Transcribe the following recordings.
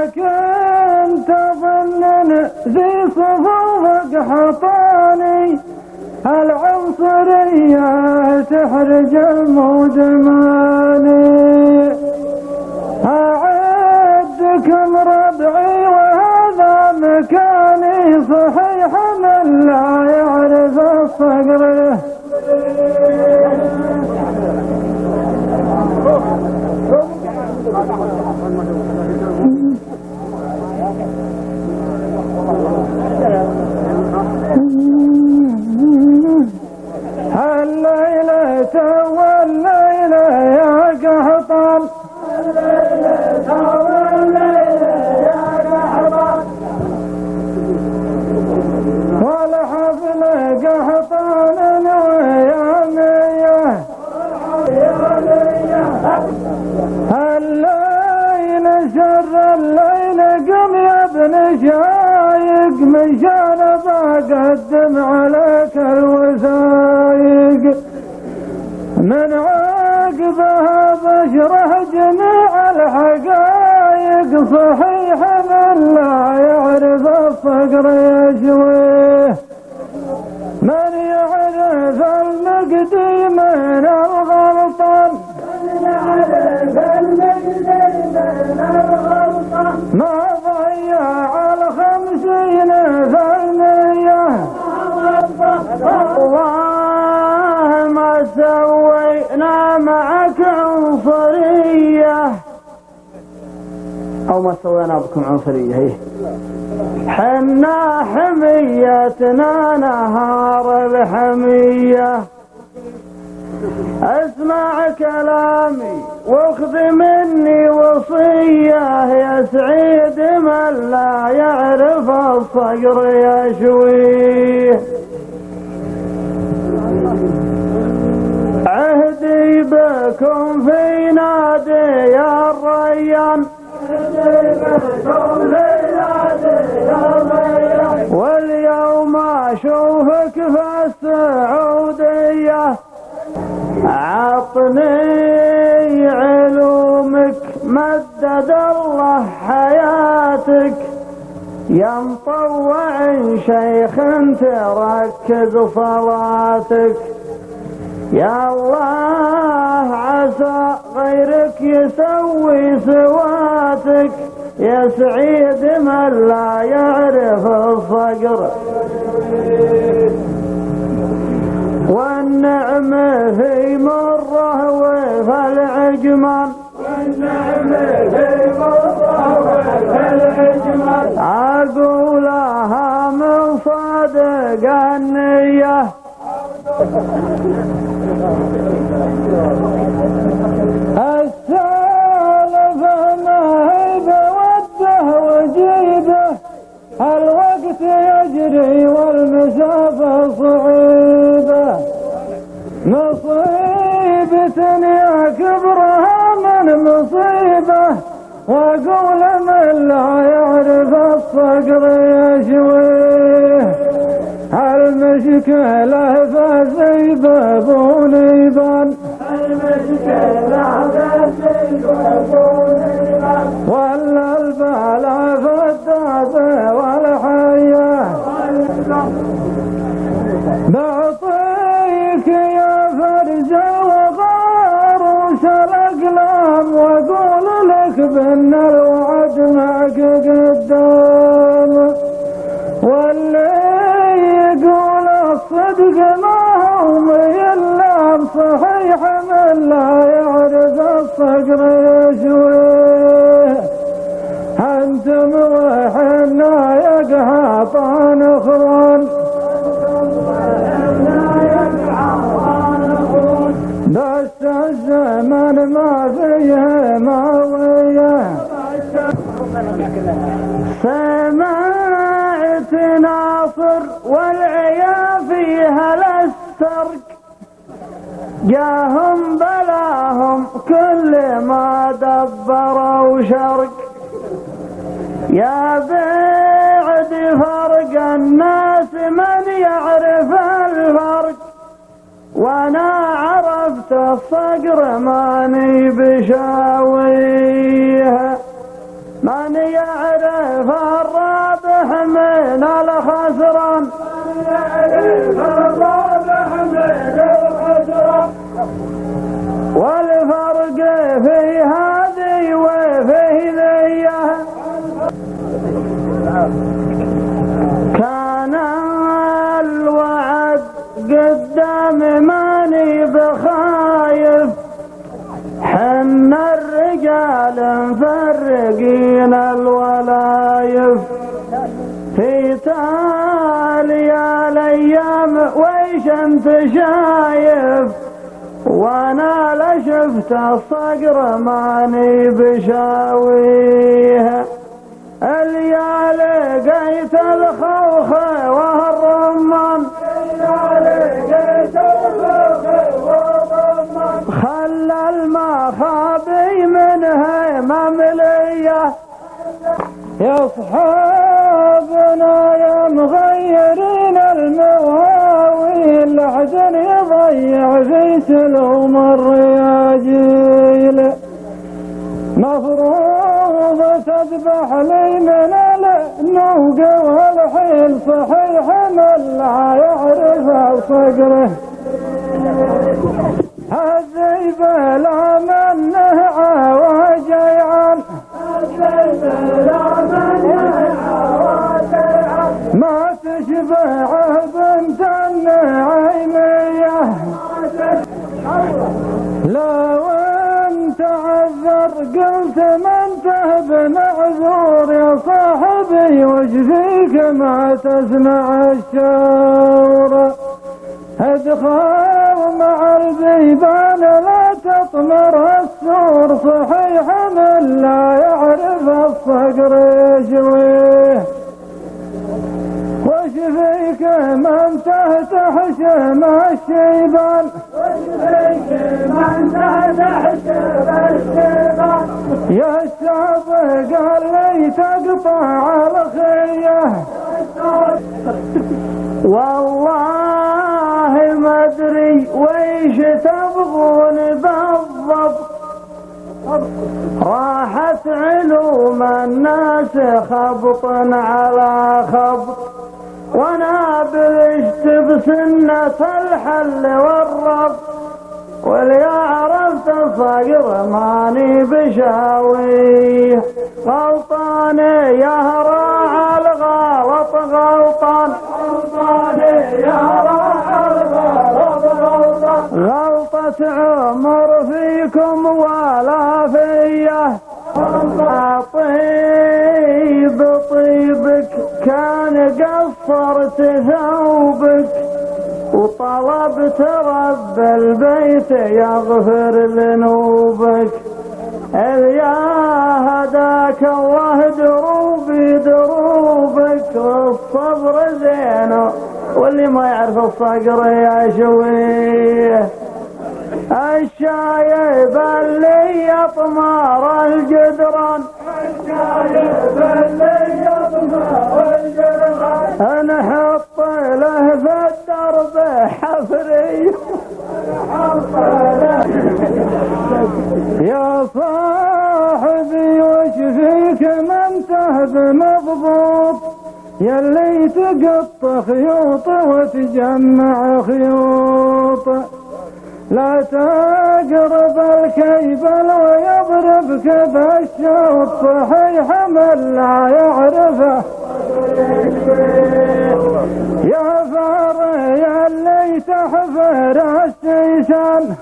كنت أظن ذي صفوفك حطاني العنصرية تحرج المودماني. أعدكم ربعي وهذا مكاني صحيح من لا يعرف الصقر. الليلة والليلة يا قحطان، الليلة والليلة يا قحطان، والحفل قحطان ويامية. الليل شر الليل قم يا ابن شايق مشان بقدم عليك الوثايق. من عقبها بشرح جميع الحقايق صحيح من لا يعرف الصقر يشويه. من يعرف المقدي من الغلطان، ما ضيع 50%. والله ما سوينا معك عنصرية، أو ما سوينا بكم عنصرية. حنا حميتنا نهار الحمية. اسمع كلامي واخذ مني وصية يا سعيد من لا يعرف الصقر يشويه. عهدي بكم في نادي يا الريان، واليوم اشوفك في السعودية. عطني علومك مدد الله حياتك، يا مطوع شيخ تركز صلاتك. يا الله عسى غيرك يسوي سواتك، يا سعيد من لا يعرف الصقر. والنعم في مره وفي العجمان، والنعم في مره وفي العجمان. أقولها من صادق النية. السالف ما هي بوده وجيبه، الوقت يجري والمسافة صعيبة. مصيبة يا كبرها من مصيبة، واقول من لا يعرف الصقر يشويه. المشكلة فزيبة بوليبان، المشكلة فزيبة بوليبان. ولا البلا فالدابة والحياة. بعطيك يا فرجة وغاروش الأقلام، واقول لك بأن الوعد معك قدام. واللي يقول الصدق ما هو يلام صحيح من لا يعرف الصقر يشويه. أنتم وحنا يا قحطان اخوان، بس الزمن ما فيه ماوية. سمعت ناصر والعيا فيها للسرق، جاهم بلاهم كل ما دبروا شرق. يا بعد فرق الناس من يعرف الفرق، وانا عرفت الصقر ماني بشاويها. من يعرف خسران والفرق في هذه وفي ذيه كان الوعد قدام ماني بخايف حنا الرجال مفرقين الولايف في تالي الايام ويش انت شايف وانا لشفت الصقر ماني بشاويه اليا لقيت الخوخ والرمان خلى المخابي منها ممليه يا صحابنا يا مغيرين المواويل الحزن يضيع في سلوم الرياجيل مفروض تذبح لي من النوق والحيل صحيح من لا يعرف صقره الذيب لا منه عواجيعان ما تشبع بنت النعيمية لو انت عذر قلت ما انت بمعذور يا صاحبي وش فيك ما تسمع الشورى ادخل مع البيبان لا تطمر السور صحيح من لا يعرف الصقر يشويه وش فيك من تحت حشم الشيبان يا السابق اللي تقطع الخيه والله ما ادري ويش تبغون بالضبط راحت علوم الناس خبط على خبط وانا بلشت بسنة الحل والربط واللي عرفت الصقر ماني بشاويه غلطان يا راعى الغلط غلطان يا راعى الغلط غلطان غلطة عمر فيكم ولا فيه طيب طيبك كان قصرت ثوبك وطلبت رب البيت يغفر ذنوبك يا هداك الله دروبي دروبك والصبر زينه واللي ما يعرف الصقر يا شويه الشايب اللي يطمر الجدران نحط له في الدرب حفري يا صاحبي وش فيك ما انت بمضبوط يلي تقط خيوط وتجمع خيوط لا تقرب الكيبل ويضربك بالشوط صحيح من لا يعرفه يا فاري اللي تحفر السيسان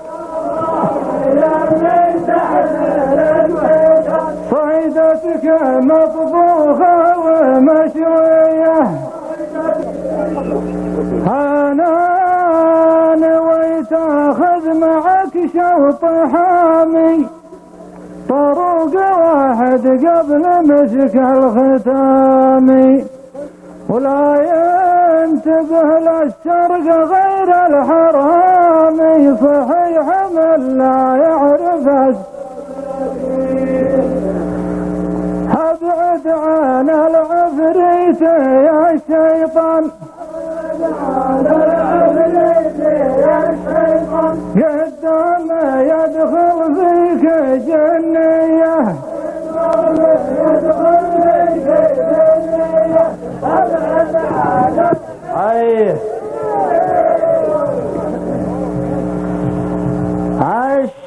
صيدتك مطبوخة ومشوية أنا نويت أخذ معك شوط حامي طروق واحد قبل مسك الختامي ولا ينتبه للسرق غير الحرامي صحيح من لا يعرف ابعد عن العفريت يا شيطان قدام يدخل فيك جنيه ابعد عن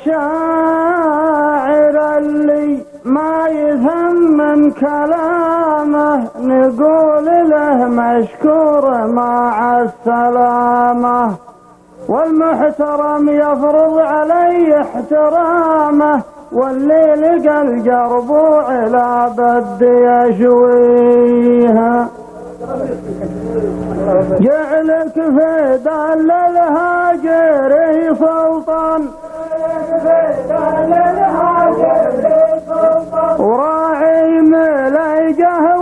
الشاعر اللي ما يفهم من كلامه نقول له مشكور مع السلامة، والمحترم يفرض علي احترامه، واللي لقى الجربوع لا بد يشويها. جعلك في دل الهاجري سلطان، وراعي مليجه